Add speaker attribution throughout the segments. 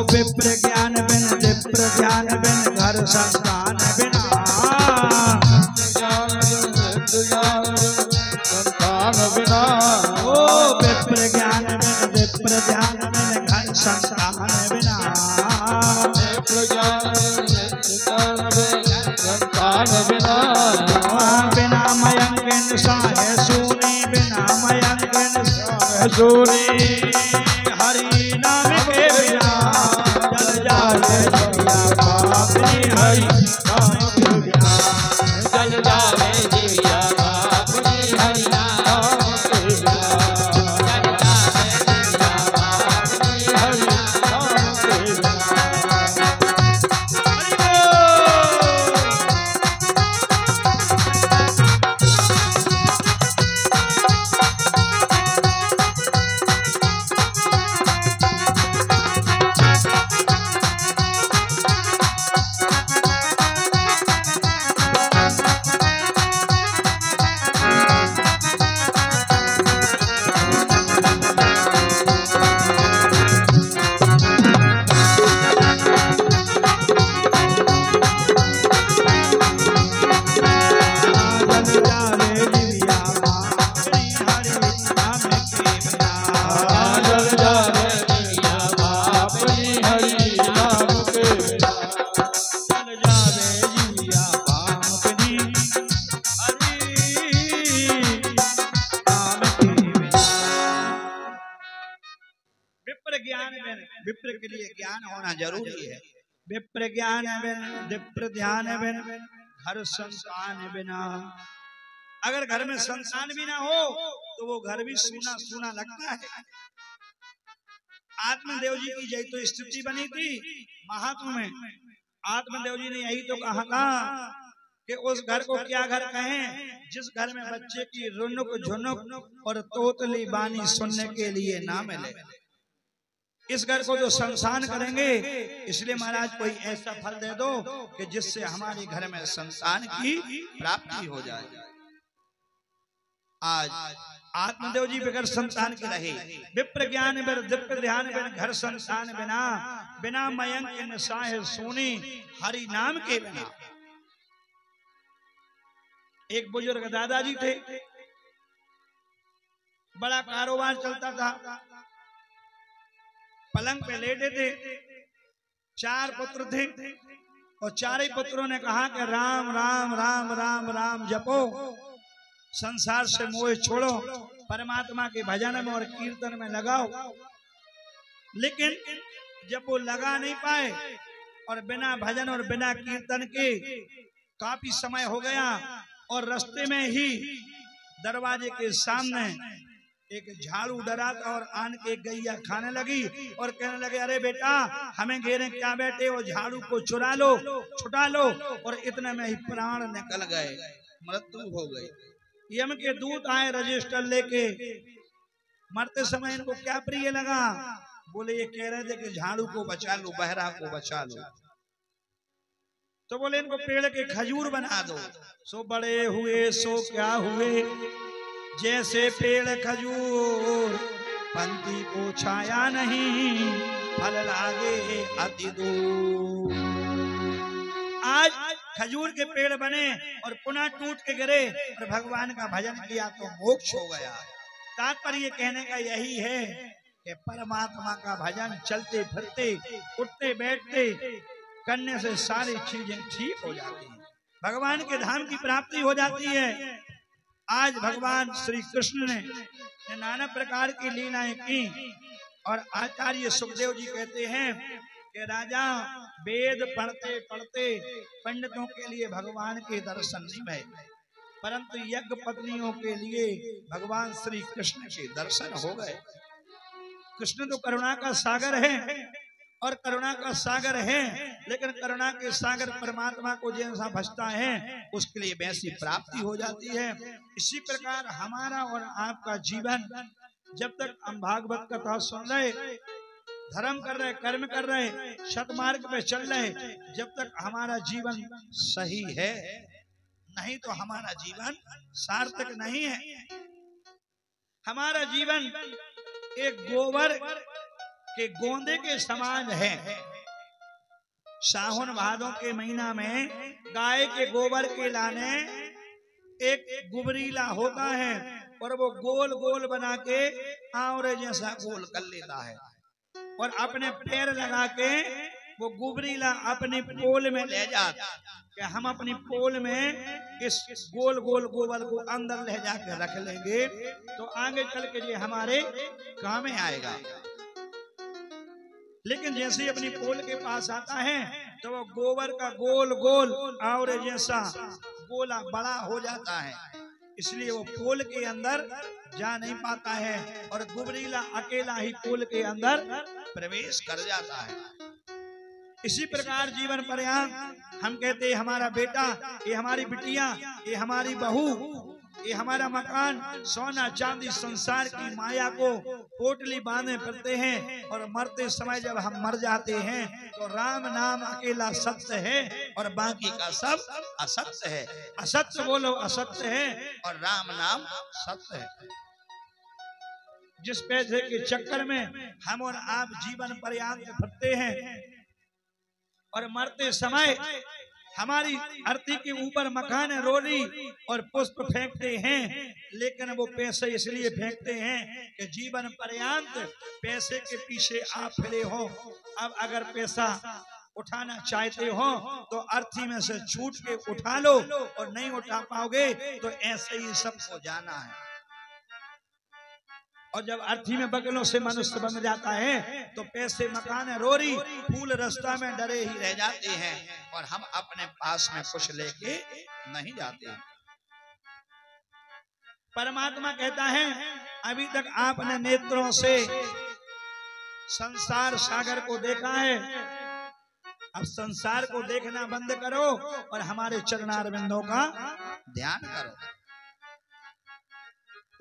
Speaker 1: विप्र ज्ञान बिन विप्र ज्ञान बिन घर संतान बिना संतान बिना ओ विप्र ज्ञान बिन विप्र ज्ञान बिन घर संतान बिना विप्र ज्ञान संतान बिना बिना मयंक बिन साहे सूनी बिना मयंक बिन साहे सूनी हरि नाम के बिना जल जाए जिया बापनी हरि नाम के बिना जल जाए जिया बापनी हरि नाम के बिना जल जाए जिया बापनी हरि नाम के बिना। विप्र के लिए ज्ञान होना जरूरी है। विप्र ज्ञान बिन विप्र ध्यान बिन घर संतान बिना। अगर घर में संतान भी ना हो तो वो घर भी सूना सूना लगता है। आत्मदेव जी की जय तो स्थिति बनी थी महात्मा में। आत्मदेव जी ने यही तो कहा था कि उस घर को क्या घर कहें जिस घर में बच्चे की रुनुक झुनुक और तोतली बानी सुनने के लिए ना मिले। इस घर को जो संसान करेंगे, इसलिए महाराज कोई ऐसा फल दे दो कि जिससे हमारे घर में संतान की प्राप्ति हो जाए। आज आत्मदेव जी बगैर संतान के रहे। विप्र ज्ञान बिन विप्र ध्यान बिन घर संतान बिना। बिना मयंक इन साहे सोनी हरि नाम के बिना। एक बुजुर्ग दादाजी थे, बड़ा कारोबार चलता था, पलंग पे लेटे थे, 4 पुत्र थे और 4 ही पुत्रों ने कहा कि राम राम राम राम राम जपो, संसार से मोह छोड़ो, परमात्मा के भजन में और कीर्तन में लगाओ। लेकिन जब वो लगा नहीं पाए और बिना भजन और बिना कीर्तन के काफी समय हो गया और रास्ते में ही दरवाजे के सामने एक झाड़ू डरा था और आन के गैया खाने लगी और कहने लगे अरे बेटा हमें घेरे क्या बैठे हो, झाड़ू को चुरा लो छुटा लो। और इतने में ही प्राण निकल गए, मृत्यु हो गई। यम के दूत आए रजिस्टर लेके। मरते समय इनको क्या प्रिय लगा, बोले ये कह रहे थे कि झाड़ू को बचा लो, बहरा को बचा लो। तो बोले इनको पेड़ के खजूर बना दो। सो बड़े हुए सो क्या हुए, जैसे पेड़ खजूर पंक्ति को छाया नहीं, फल लागे अति दूर। आज खजूर के पेड़ बने और पुनः टूट के गिरे और भगवान का भजन किया तो मोक्ष हो गया। तात्पर्य कहने का यही है कि परमात्मा का भजन चलते फिरते उठते बैठते करने से सारी चीजें ठीक हो जाती हैं, भगवान के धाम की प्राप्ति हो जाती है। आज भगवान श्री कृष्ण ने नाना प्रकार की लीलाएं की और आचार्य सुखदेव जी कहते हैं कि राजा वेद पढ़ते पढ़ते पंडितों के लिए भगवान के दर्शन नहीं भय, परंतु यज्ञ पत्नियों के लिए भगवान श्री कृष्ण के दर्शन हो गए। कृष्ण तो करुणा का सागर है और करुणा का सागर है, लेकिन करुणा के सागर परमात्मा को जैसा भजता है उसके लिए वैसी प्राप्ति हो जाती है। इसी प्रकार हमारा और आपका जीवन जब तक हम भागवत कथा सुन रहे, धर्म कर रहे, कर्म कर रहे, सतमार्ग पे चल रहे, जब तक हमारा जीवन सही है, नहीं तो हमारा जीवन सार्थक नहीं है। हमारा जीवन एक गोबर के गोंदे के समान है। सावन भादों के महीना में गाय के गोबर के लाने एक गुबरीला होता है और वो गोल गोल बना के आवरे जैसा गोल कर लेता है और अपने पैर लगा के वो गुबरीला अपनी पोल में ले जाता कि हम अपनी पोल में इस गोल गोल गोबर को अंदर ले जाके रख लेंगे तो आगे चल के ये हमारे काम में आएगा। लेकिन जैसे ही अपनी पोल के पास आता है तो वो गोबर का गोल गोल आवरे जैसा गोला बड़ा हो जाता है, इसलिए वो पोल के अंदर जा नहीं पाता है और गुबरीला अकेला ही पोल के अंदर प्रवेश कर जाता है। इसी प्रकार जीवन पर्यंत हम कहते हैं हमारा बेटा, ये हमारी बिटिया, ये हमारी बहू, ये हमारा मकान, सोना चांदी संसार की माया को पोटली बांधे फिरते हैं और मरते समय जब हम मर जाते हैं तो राम नाम अकेला सत्य है और बाकी का सब असत्य है। असत्य बोलो असत्य है और राम नाम सत्य है। जिस पैसे के चक्कर में हम और आप जीवन पर्यंत फिरते हैं और मरते समय हमारी धरती के ऊपर मकान रोली और पुष्प फेंकते हैं, लेकिन वो पैसे इसलिए फेंकते हैं कि जीवन पर्यंत पैसे के पीछे आप फिरे हो। अब अगर पैसा उठाना चाहते हो तो अर्थी में से छूट के उठा लो और नहीं उठा पाओगे तो ऐसे ही सबको जाना है। और जब अर्थी में बगलों से मनुष्य बन जाता है तो पैसे मकान रोरी फूल रास्ता में डरे ही रह जाते हैं और हम अपने पास में कुछ लेके नहीं जाते। परमात्मा कहता है अभी तक आपने नेत्रों से संसार सागर को देखा है, अब संसार को देखना बंद करो और हमारे चरणारविंदों का ध्यान करो।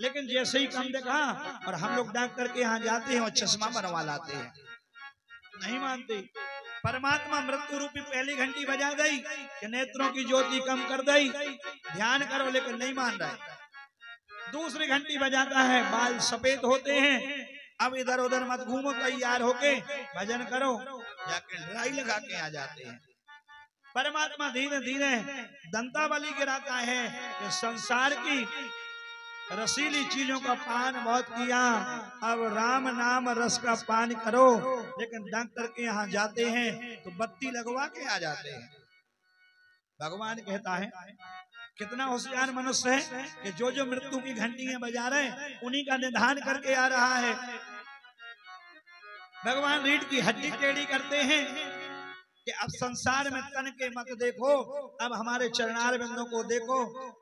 Speaker 1: लेकिन जैसे ही कम देखा और हम लोग डॉक्टर के यहाँ जाते हैं और चश्मा बनवा लाते हैं, नहीं मानते। परमात्मा मृत्यु रूपी पहली घंटी बजा गई कि नेत्रों की ज्योति कम कर दी, ध्यान करो, लेकिन नहीं मान रहे। दूसरी घंटी बजाता है, बाल सफेद होते हैं, अब इधर उधर मत घूमो, तैयार होके भजन करो, जाके लड़ाई लगा के आ जाते हैं। परमात्मा धीरे धीरे दंतावली गिराता है कि संसार की रसीली चीजों का पान बहुत किया, अब राम नाम रस का पान करो। लेकिन डॉक्टर के यहाँ जाते हैं तो बत्ती लगवा के आ जाते हैं। भगवान कहता है कितना होशियार मनुष्य है कि जो जो मृत्यु की घंटियां बजा रहे उन्हीं का निधान करके आ रहा है। भगवान रीढ़ की हड्डी टेढ़ी करते हैं कि अब संसार में तन के मत देखो, अब हमारे चरणार बिंदों को देखो।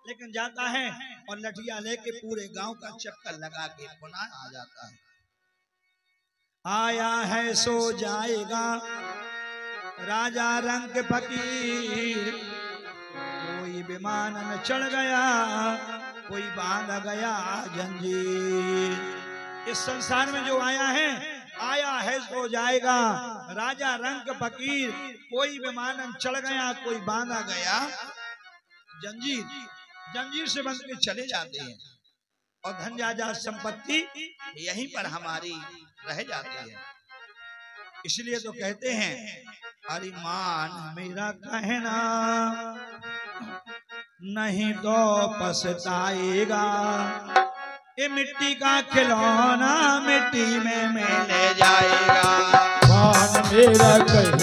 Speaker 1: लेकिन जाता है और लठिया लेके पूरे गांव का चक्कर लगा के पुनः आ जाता है। आया है सो जाएगा राजा रंग फकीर, कोई विमान न चढ़ गया, कोई बांध गया जंजीर। इस संसार में जो आया है सो जाएगा राजा रंग फकीर, कोई विमान चढ़ गया, कोई बांधा गया जंजीर। जंजीर से बंध के चले जाते हैं और धन जायदाद संपत्ति यहीं पर हमारी रह जाती है। इसलिए तो कहते हैं अरे मान मेरा कहना नहीं तो पछताएगा। ये मिट्टी का खिलौना मिट्टी में ले जाएगा।
Speaker 2: मान मेरा कहना